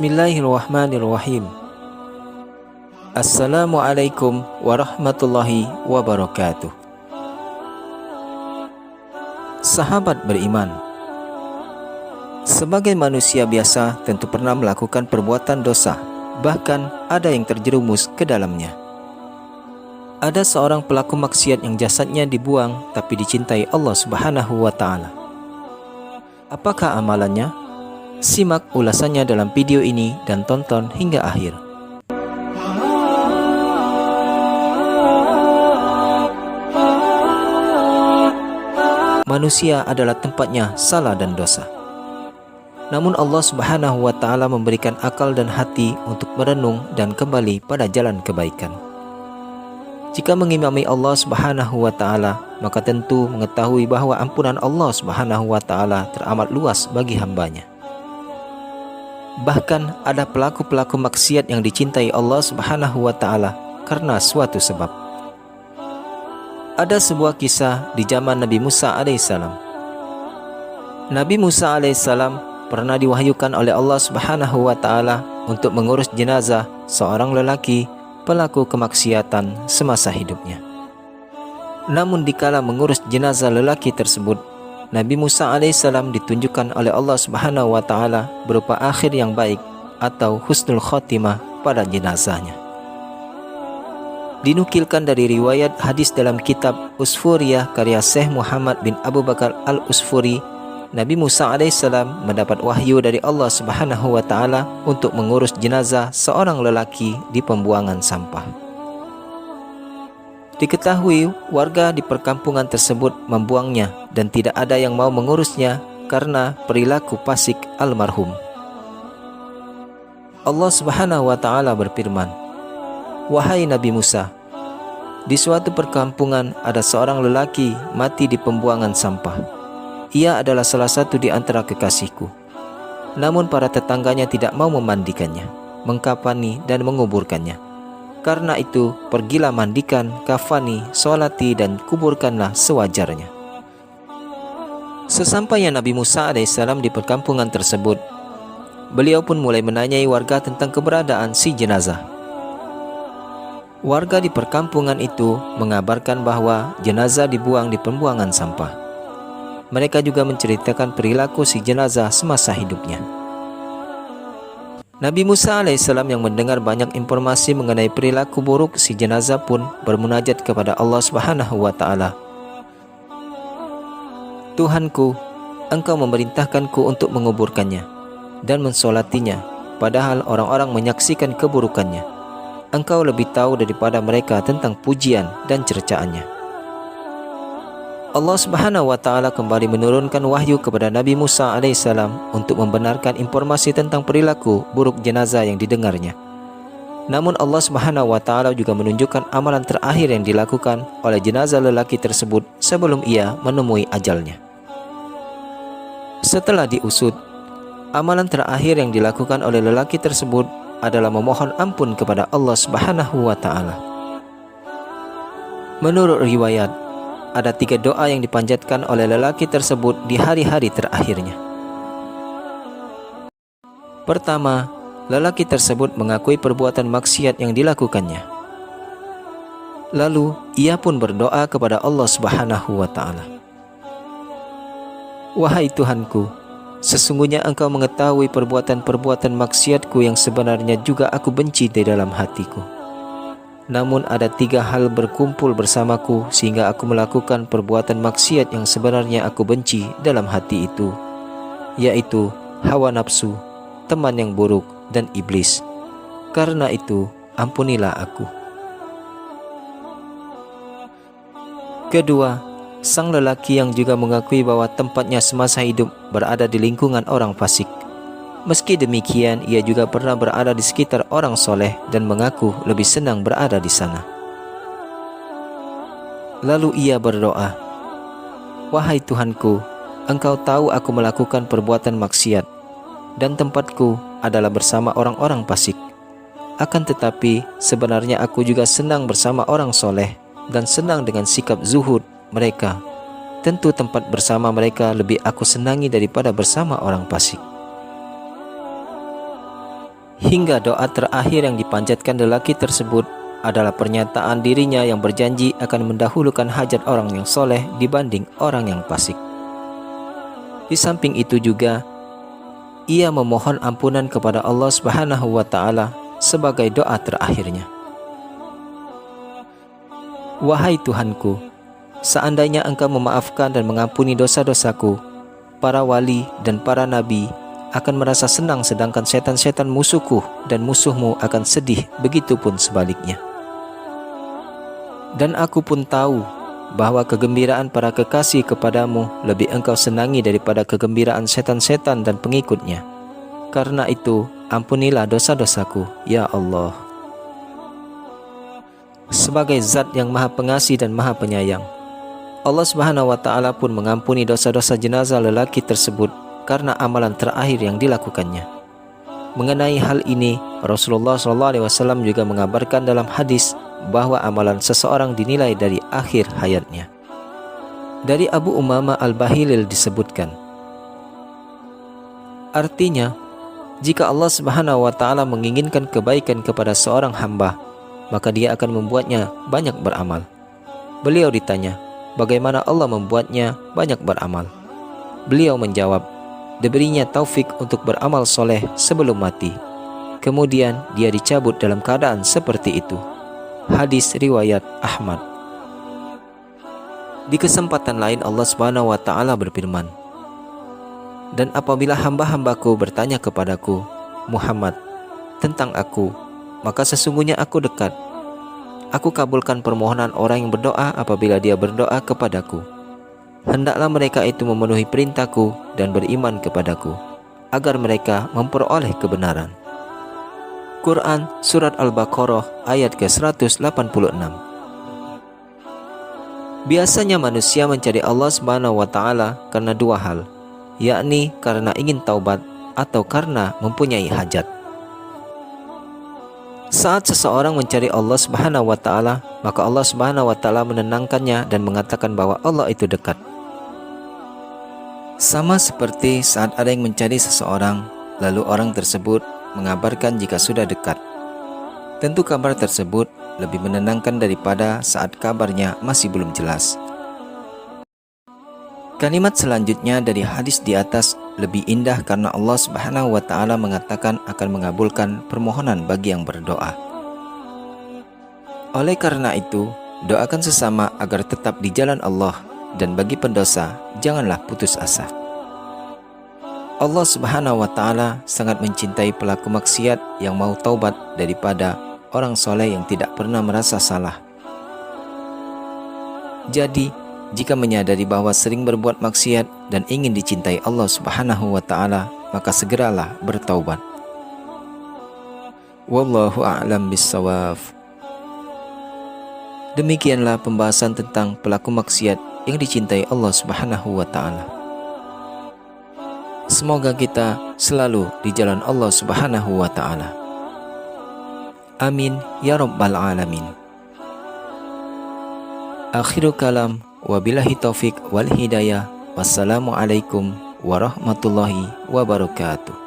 Bismillahirrahmanirrahim. Assalamualaikum warahmatullahi wabarakatuh. Sahabat beriman, sebagai manusia biasa tentu pernah melakukan perbuatan dosa, bahkan ada yang terjerumus ke dalamnya. Ada seorang pelaku maksiat yang jasadnya dibuang tapi dicintai Allah Subhanahu wa Ta'ala. Apakah amalannya? Simak ulasannya dalam video ini dan tonton hingga akhir. Manusia adalah tempatnya salah dan dosa. Namun Allah Subhanahu wa Ta'ala memberikan akal dan hati untuk merenung dan kembali pada jalan kebaikan. Jika mengimami Allah Subhanahu wa Ta'ala, maka tentu mengetahui bahwa ampunan Allah Subhanahu wa Ta'ala teramat luas bagi hambanya. Bahkan ada pelaku-pelaku maksiat yang dicintai Allah Subhanahu wa Ta'ala karena suatu sebab. Ada sebuah kisah di zaman Nabi Musa alaihissalam. Nabi Musa alaihissalam pernah diwahyukan oleh Allah Subhanahu wa Ta'ala untuk mengurus jenazah seorang lelaki pelaku kemaksiatan semasa hidupnya. Namun dikala mengurus jenazah lelaki tersebut, Nabi Musa alaihissalam ditunjukkan oleh Allah Subhanahu wa Ta'ala berupa akhir yang baik atau husnul khotimah pada jenazahnya. Dinukilkan dari riwayat hadis dalam kitab Usfuriyah karya Syekh Muhammad bin Abu Bakar al-Usfuri, Nabi Musa alaihissalam mendapat wahyu dari Allah Subhanahu wa Ta'ala untuk mengurus jenazah seorang lelaki di pembuangan sampah. Diketahui warga di perkampungan tersebut membuangnya dan tidak ada yang mau mengurusnya karena perilaku fasik almarhum. Allah Subhanahu wa Ta'ala berfirman, "Wahai Nabi Musa, di suatu perkampungan ada seorang lelaki mati di pembuangan sampah. Ia adalah salah satu di antara kekasihku. Namun para tetangganya tidak mau memandikannya, mengkafani dan menguburkannya. Karena itu, pergilah mandikan, kafani, sholati, dan kuburkanlah sewajarnya." Sesampainya Nabi Musa alaihissalam di perkampungan tersebut, beliau pun mulai menanyai warga tentang keberadaan si jenazah. Warga di perkampungan itu mengabarkan bahwa jenazah dibuang di pembuangan sampah. Mereka juga menceritakan perilaku si jenazah semasa hidupnya. Nabi Musa alaihissalam yang mendengar banyak informasi mengenai perilaku buruk si jenazah pun bermunajat kepada Allah Subhanahu wa Ta'ala. "Tuhanku, Engkau memerintahkanku untuk menguburkannya dan mensolatinya, padahal orang-orang menyaksikan keburukannya. Engkau lebih tahu daripada mereka tentang pujian dan cercaannya." Allah Subhanahu wa Ta'ala kembali menurunkan wahyu kepada Nabi Musa alaihissalam untuk membenarkan informasi tentang perilaku buruk jenazah yang didengarnya. Namun Allah Subhanahu wa Ta'ala juga menunjukkan amalan terakhir yang dilakukan oleh jenazah lelaki tersebut sebelum ia menemui ajalnya. Setelah diusut, amalan terakhir yang dilakukan oleh lelaki tersebut adalah memohon ampun kepada Allah Subhanahu wa Ta'ala. Menurut riwayat, ada 3 doa yang dipanjatkan oleh lelaki tersebut di hari-hari terakhirnya. Pertama, lelaki tersebut mengakui perbuatan maksiat yang dilakukannya. Lalu, ia pun berdoa kepada Allah Subhanahu wa Ta'ala, "Wahai Tuhanku, sesungguhnya Engkau mengetahui perbuatan-perbuatan maksiatku yang sebenarnya juga aku benci di dalam hatiku. Namun ada 3 hal berkumpul bersamaku sehingga aku melakukan perbuatan maksiat yang sebenarnya aku benci dalam hati itu, yaitu hawa nafsu, teman yang buruk, dan iblis. Karena itu, ampunilah aku." Kedua, sang lelaki yang juga mengakui bahwa tempatnya semasa hidup berada di lingkungan orang fasik. Meski demikian, ia juga pernah berada di sekitar orang soleh dan mengaku lebih senang berada di sana. Lalu ia berdoa, "Wahai Tuhanku, Engkau tahu aku melakukan perbuatan maksiat, dan tempatku adalah bersama orang-orang fasik. Akan tetapi, sebenarnya aku juga senang bersama orang soleh dan senang dengan sikap zuhud mereka. Tentu tempat bersama mereka lebih aku senangi daripada bersama orang fasik." hingga doa terakhir yang dipanjatkan lelaki tersebut adalah pernyataan dirinya yang berjanji akan mendahulukan hajat orang yang soleh dibanding orang yang fasik. Di samping itu juga, ia memohon ampunan kepada Allah Subhanahu wa Ta'ala sebagai doa terakhirnya. Wahai Tuhanku, seandainya Engkau memaafkan dan mengampuni dosa-dosaku, para wali dan para nabi akan merasa senang, sedangkan setan-setan musuhku dan musuhmu akan sedih, begitupun sebaliknya. Dan aku pun tahu bahwa kegembiraan para kekasih kepadamu lebih Engkau senangi daripada kegembiraan setan-setan dan pengikutnya. Karena itu, ampunilah dosa-dosaku, ya Allah. Sebagai zat yang maha pengasih dan maha penyayang, Allah Subhanahu wa Ta'ala pun mengampuni dosa-dosa jenazah lelaki tersebut karena amalan terakhir yang dilakukannya. Mengenai hal ini, Rasulullah SAW juga mengabarkan dalam hadis bahwa amalan seseorang dinilai dari akhir hayatnya. Dari Abu Umamah Al-Bahilil disebutkan, artinya, jika Allah Subhanahu wa Ta'ala menginginkan kebaikan kepada seorang hamba, maka Dia akan membuatnya banyak beramal. Beliau ditanya, bagaimana Allah membuatnya banyak beramal? Beliau menjawab, diberinya taufik untuk beramal soleh sebelum mati. Kemudian dia dicabut dalam keadaan seperti itu. Hadis riwayat Ahmad. Di kesempatan lain Allah Subhanahu wa Ta'ala berfirman, dan apabila hamba-hambaku bertanya kepadaku, Muhammad, tentang aku, maka sesungguhnya aku dekat. Aku kabulkan permohonan orang yang berdoa apabila dia berdoa kepadaku. Hendaklah mereka itu memenuhi perintahku dan beriman kepadaku, agar mereka memperoleh kebenaran. Quran Surat Al-Baqarah ayat ke-186. Biasanya manusia mencari Allah Subhanahu wa Ta'ala karena dua hal, yakni karena ingin taubat atau karena mempunyai hajat. Saat seseorang mencari Allah Subhanahu wa Ta'ala, maka Allah Subhanahu wa Ta'ala menenangkannya dan mengatakan bahwa Allah itu dekat. Sama seperti saat ada yang mencari seseorang, lalu orang tersebut mengabarkan jika sudah dekat. Tentu kabar tersebut lebih menenangkan daripada saat kabarnya masih belum jelas. Kalimat selanjutnya dari hadis di atas lebih indah karena Allah Subhanahu wa Ta'ala mengatakan akan mengabulkan permohonan bagi yang berdoa. Oleh karena itu, doakan sesama agar tetap di jalan Allah, dan bagi pendosa janganlah putus asa. Allah Subhanahu wa Ta'ala sangat mencintai pelaku maksiat yang mau taubat daripada orang soleh yang tidak pernah merasa salah. Jadi, jika menyadari bahwa sering berbuat maksiat dan ingin dicintai Allah Subhanahu wa Ta'ala, maka segeralah bertaubat. Wallahu a'lam bissawab. Demikianlah pembahasan tentang pelaku maksiat yang dicintai Allah Subhanahu wa Ta'ala. Semoga kita selalu di jalan Allah Subhanahu wa Ta'ala. Amin ya rabbal alamin. Akhiru kalam, wabillahi taufik wal hidayah. Wassalamualaikum warahmatullahi wabarakatuh.